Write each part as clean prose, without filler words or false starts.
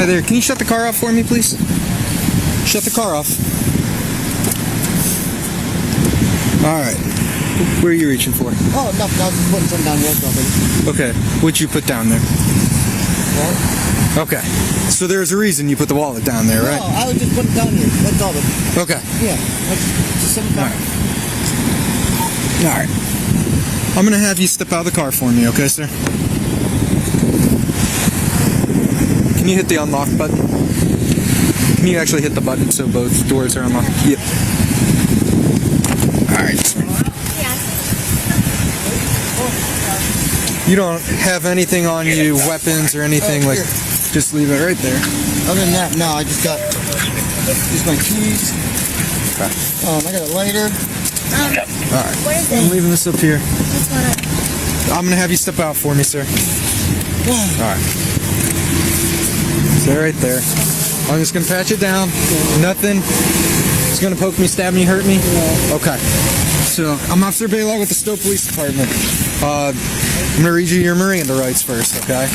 Hi there, can you shut the car off for me, please? Shut the car off. Alright. What are you reaching for? Oh, nothing. I was just putting something down here. Something. Okay. What'd you put down there? What? Okay. So there's a reason you put the wallet down there, right? No, I was just putting it down here. That's all. Okay. Yeah. That's just something. Alright. I'm gonna have you step out of the car for me, okay, sir? Can you hit the unlock button? Can you actually hit the button so both doors are unlocked? Yep. Alright. You don't have anything on you, weapons or anything, like, just leave it right there. Other than that, no, I just got my keys. Okay. I got a lighter. Alright. What is I'm it? leaving this up here. What's going on? I'm gonna have you step out for me, sir. Alright. Stay right there. I'm just gonna patch it down. Nothing. It's gonna poke me, stab me, hurt me? Okay. So, I'm Officer Baylock with the Stowe Police Department. I'm gonna read you your Miranda rights first, okay?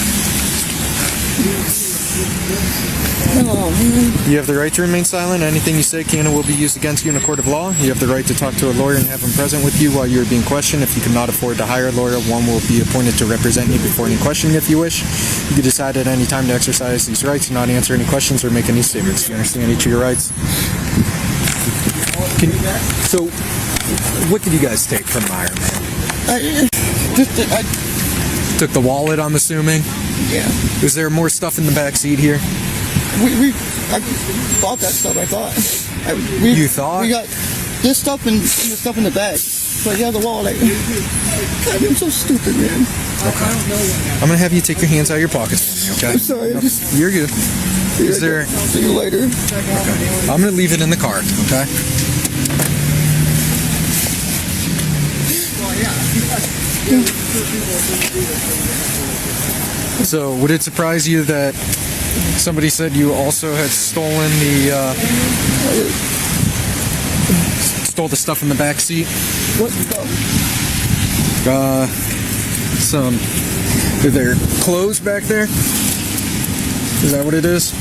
You have the right to remain silent. Anything you say can and will be used against you in a court of law. You have the right to talk to a lawyer and have him present with you while you are being questioned. If you cannot afford to hire a lawyer, one will be appointed to represent you before any questioning if you wish. You can decide at any time to exercise these rights and not answer any questions or make any statements. Do you understand each of your rights? So, what did you guys take from Meijer, man? I Took the wallet, I'm assuming? Yeah. Is there more stuff in the back seat here? I bought that stuff, I thought. You thought? We got this stuff and the stuff in the bag. But yeah, the wallet. God, I'm so stupid, man. Okay. I'm gonna have you take your hands out of your pockets for me, okay? I'm sorry. You're good. Is there... See you later. Okay. I'm gonna leave it in the car, okay? So, would it surprise you that somebody said you also had stolen stole the stuff in the back seat? What stuff? Are there clothes back there? Is that what it is?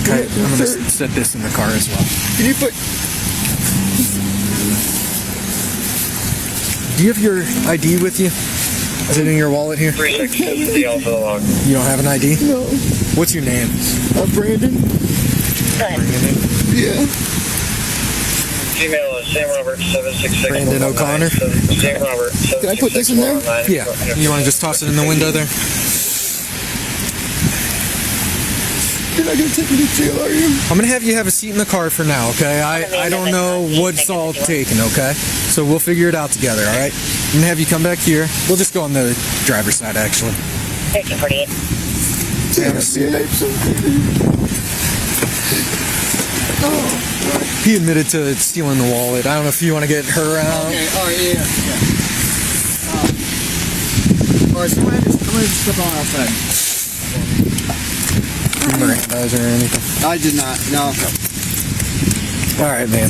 Okay, I'm gonna set this in the car as well. Can you put... Do you have your ID with you? Is it in your wallet here? You don't have an ID? No. What's your name? Brandon. Brandon? Yeah. Gmail is Sam Robert 766. Brandon O'Connor? Sam Robert. Can I put this in there? Yeah. You want to just toss it in the window there? You're not going to take me to jail, are you? I'm going to have you have a seat in the car for now, okay? I don't know what's all taken, okay? So we'll figure it out together, all right? I'm going to have you come back here. We'll just go on the driver's side, actually. 1348. Damn, He admitted to stealing the wallet. I don't know if you want to get her out. Okay, alright, yeah. Alright, so I'm gonna just step on outside. Mirandize or anything. I did not, no. Alright, man.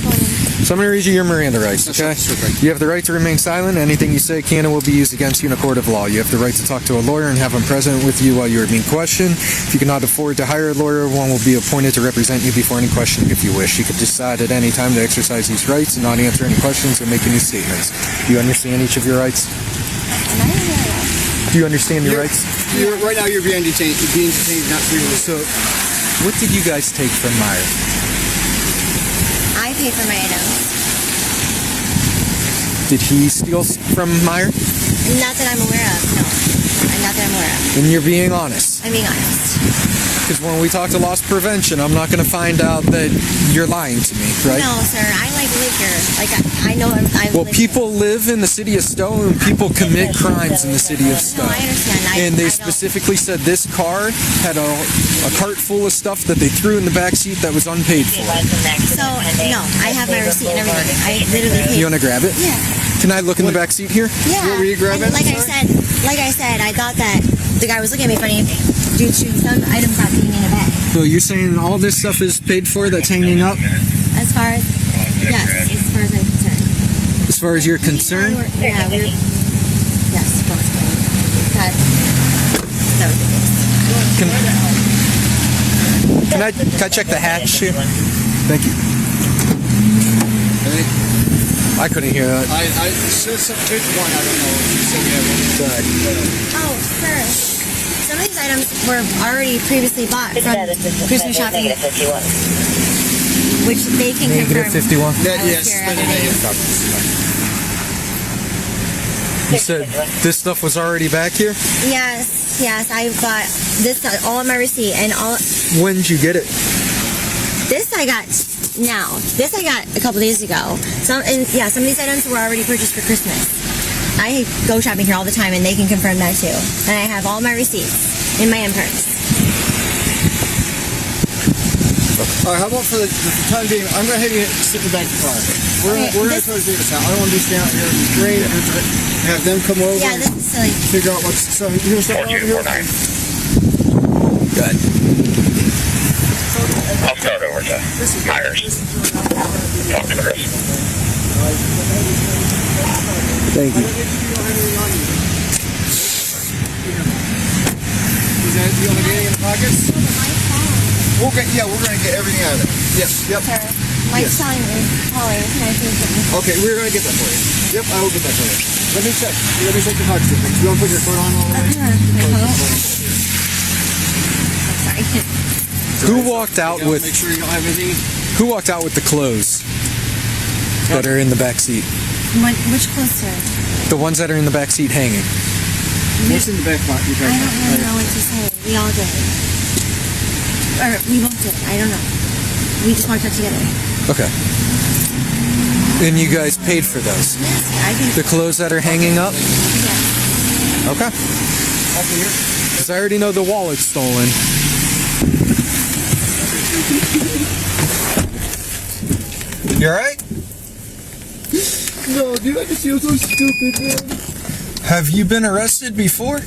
So I'm going to read you your Miranda rights, okay? You have the right to remain silent. Anything you say can and will be used against you in a court of law. You have the right to talk to a lawyer and have him present with you while you are being questioned. If you cannot afford to hire a lawyer, one will be appointed to represent you before any questioning if you wish. You could decide at any time to exercise these rights and not answer any questions or make any statements. Do you understand each of your rights? Do you understand your rights? Right now you're being detained. You're being detained, not free. So, what did you guys take from Meijer? I pay for my items. Did he steal from Meijer? Not that I'm aware of, no. Not that I'm aware of. And you're being honest. I'm being honest. Because when we talk to loss prevention, I'm not going to find out that you're lying to me, right? No, sir. I live here. Like, I know I Well, live people live in the city of Stowe, and people commit crimes in the city of Stowe. No, I understand. And they specifically said this car had a cart full of stuff that they threw in the back seat that was unpaid for. So, no, I have my receipt and everything. I literally paid. You want to grab it? Yeah. Can I look in the back seat here? Yeah. What were you grabbing? Like I said, I thought that the guy was looking at me funny due to some items not being in a bag. So you're saying all this stuff is paid for that's hanging up? As far as, yes, as far as I'm concerned. As far as you're concerned? Yeah, yes, that was the case. Can, Can I check the hatch here? Thank you. I couldn't hear that. I said some big one. I don't know. You said you had one. Oh, sir. Some of these items were already previously bought from Christmas shopping, Negative 51. which they can Negative confirm. 51. Yeah, I was yes. here Been a other days. You said this stuff was already back here? Yes, I bought this all on my receipt and all. When did you get it? This I got now. This I got a couple days ago. Some of these items were already purchased for Christmas. I go shopping here all the time, and they can confirm that too. And I have all my receipts in my purse. All right, how about for the time being, I'm going to have you sit in the back of the car. We're going to try to figure this out. I don't want to be standing out here and straight and have them come over Yeah, this is silly. and figure out what's... So, you going to start over here? 4249. Good. I'll start over to Meijer's. Talk to Chris. Thank you. Is that you want to get any in the pockets? We're going to get everything out of it. Yep. Sir, Mike's telling me, Polly, can I see something? Okay, we're going to get that for you. Yep, I will get that for you. Let me check the pockets. You want to put your foot on all the way? Sorry. Who walked out Make with sure you don't have anything. the clothes that are in the back seat? Which clothes, sir? The ones that are in the back seat hanging. What's in the back pocket? I don't really know what to say. We all did. Or we both did. I don't know. We just walked out together. Okay. And you guys paid for those? Yes, I can. The clothes that are hanging up? Yes. Okay. Because I already know the wallet's stolen. You alright? No, dude, I just feel so stupid, man. Have you been arrested before?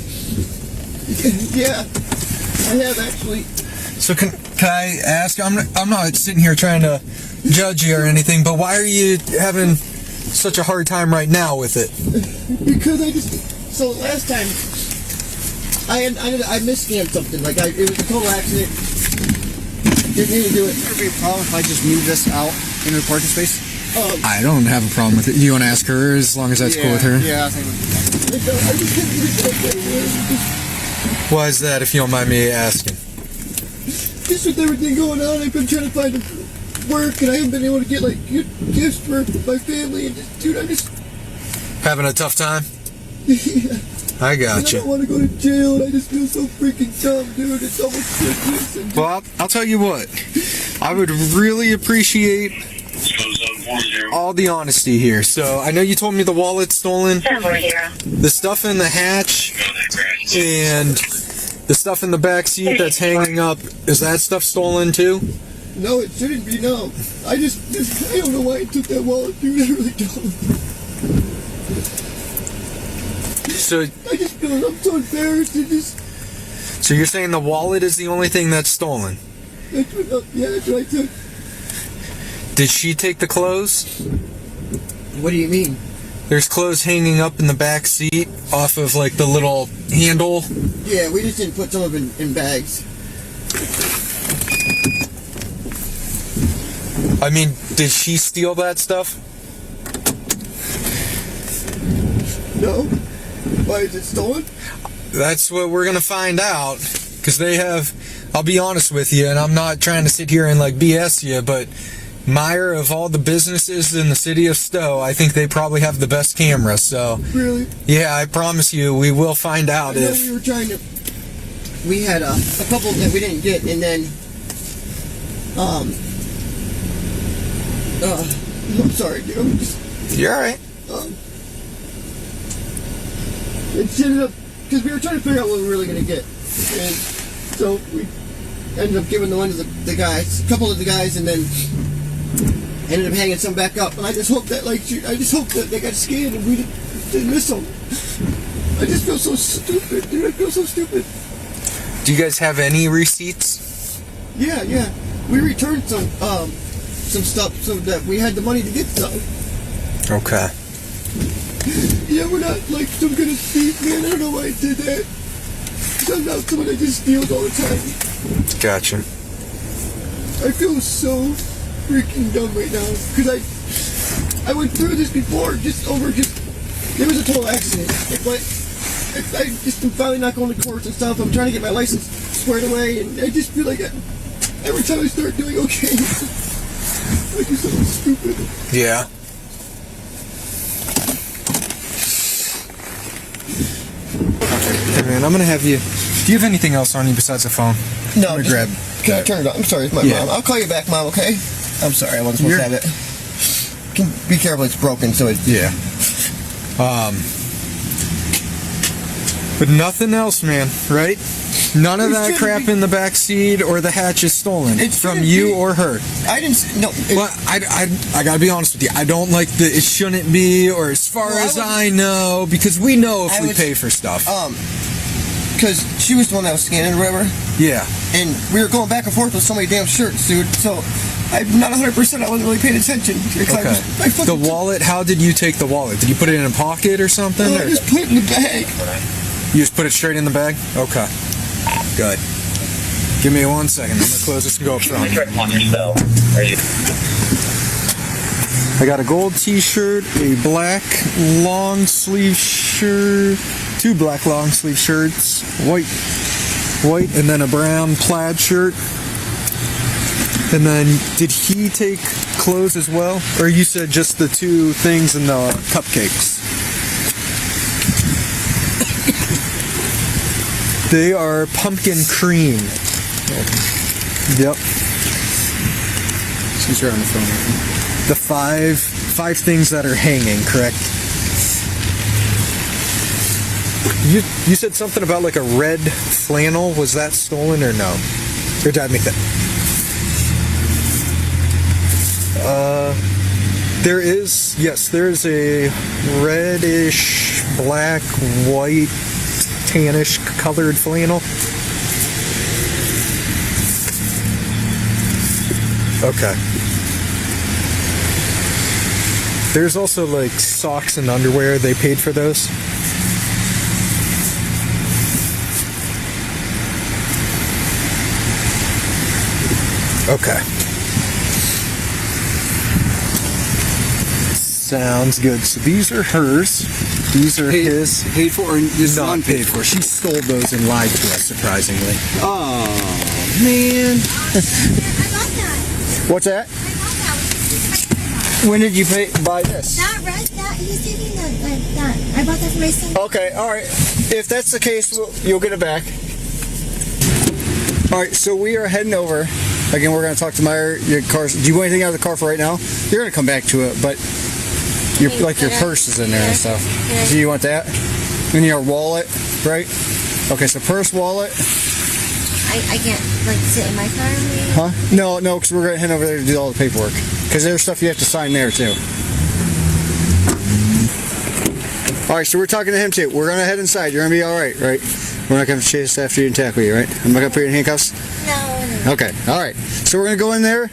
Yeah, I have actually. So can I ask? I'm not sitting here trying to judge you or anything, but why are you having such a hard time right now with it? Because so last time I misscanned something. Like it was a total accident. Didn't mean to do it. Would there be a problem if I just move this out into the parking space? I don't have a problem with it. You want to ask her as long as that's cool with her? Yeah, I think. Why is that, if you don't mind me asking? Just with everything going on, I've been trying to find work, and I haven't been able to get like gifts for my family. And dude, I'm just Having a tough time? yeah. I And got I you. don't want to go to jail, and I just feel so freaking dumb, dude. It's almost Christmas. And Well, I'll tell you what. I would really appreciate all the honesty here. So, I know you told me the wallet's stolen. 740. The stuff in the hatch and the stuff in the back seat that's hanging up, is that stuff stolen too? no, it shouldn't be. No, I don't know why I took that wallet, dude. I really don't. So I just feel like I'm so embarrassed. And just so you're saying the wallet is the only thing that's stolen? that's what I took. Did she take the clothes? What do you mean? There's clothes hanging up in the back seat off of like the little handle. Yeah, we just didn't put some of them in bags. I mean, did she steal that stuff? No. Why is it stolen? That's what we're gonna find out. Because they have, I'll be honest with you, and I'm not trying to sit here and like BS you, but Meijer, of all the businesses in the city of Stowe, I think they probably have the best camera. So, Really? yeah, I promise you, we will find out I know if. we were trying to. We had a couple that we didn't get, and then I'm sorry, dude. I'm just You're alright. it ended up because we were trying to figure out what we were really gonna get, and so we ended up giving the one to the guys, a couple of the guys, and then ended up hanging some back up. And I just hope that they got scanned and we didn't miss them. I just feel so stupid, dude. I feel so stupid. Do you guys have any receipts? Yeah. We returned some stuff so that we had the money to get stuff. Okay. Yeah, we're not like some kind of thief, man. I don't know why I did that. 'Cause I'm not someone that just steals all the time. Gotcha. I feel so freaking dumb right now because I went through this before, it was a total accident. I just am finally not going to court and stuff. I'm trying to get my license squared away, and I just feel like every time I start doing okay, I do something stupid. Yeah. Hey man, I'm gonna have you. Do you have anything else on you besides the phone? No, I'm gonna grab. Can I turn it on? I'm sorry, it's my mom. I'll call you back, Mom, okay? I'm sorry, I wasn't supposed to have it. Be careful, it's broken, so it's... Yeah. But nothing else, man, right? None of that crap in the back seat or the hatch is stolen from you or her. I didn't... No. Well, I gotta be honest with you. I don't like the it shouldn't be or as far as I know, because we know if we pay for stuff. Because she was the one that was scanning or whatever. Yeah. And we were going back and forth with so many damn shirts, dude. So I'm not 100%. I wasn't really paying attention. Okay. The wallet, how did you take the wallet? Did you put it in a pocket or something? I just put it in the bag. You just put it straight in the bag? Okay. Good. Give me 1 second. I'm going to close this and go up front. I got a gold t-shirt, a black long sleeve shirt, 2 black long sleeve shirts, white, and then a brown plaid shirt. And then, did he take clothes as well? Or you said just the 2 things and the cupcakes? They are pumpkin cream. Yep. Since you're on the phone. The 5 things that are hanging, correct? You said something about like a red flannel. Was that stolen or no? Or did I make that? There is a reddish, black, white, tannish colored flannel. Okay. There's also like socks and underwear. They paid for those. Okay. Sounds good. So these are hers. These are his. Paid for or just not paid for? She stole those and lied to us, surprisingly. Oh, man. I got that. What's that? I got that. When did you buy this? That red, he's taking that. I bought that for my son. Okay, alright. If that's the case, you'll get it back. Alright, so we are heading over. Again, we're going to talk to Meijer. Your car. Do you want anything out of the car for right now? You're going to come back to it, but your purse is in there and stuff. Yeah. Do you want that? And your wallet, right? Okay, so purse, wallet. I can't sit in my car. Maybe? Huh? No, because we're going to head over there to do all the paperwork. Because there's stuff you have to sign there too. Alright, so we're talking to him too. We're going to head inside. You're going to be alright, right? We're not going to chase after you and tackle you, right? I'm not going to put you in handcuffs? No. Okay, alright. So we're going to go in there.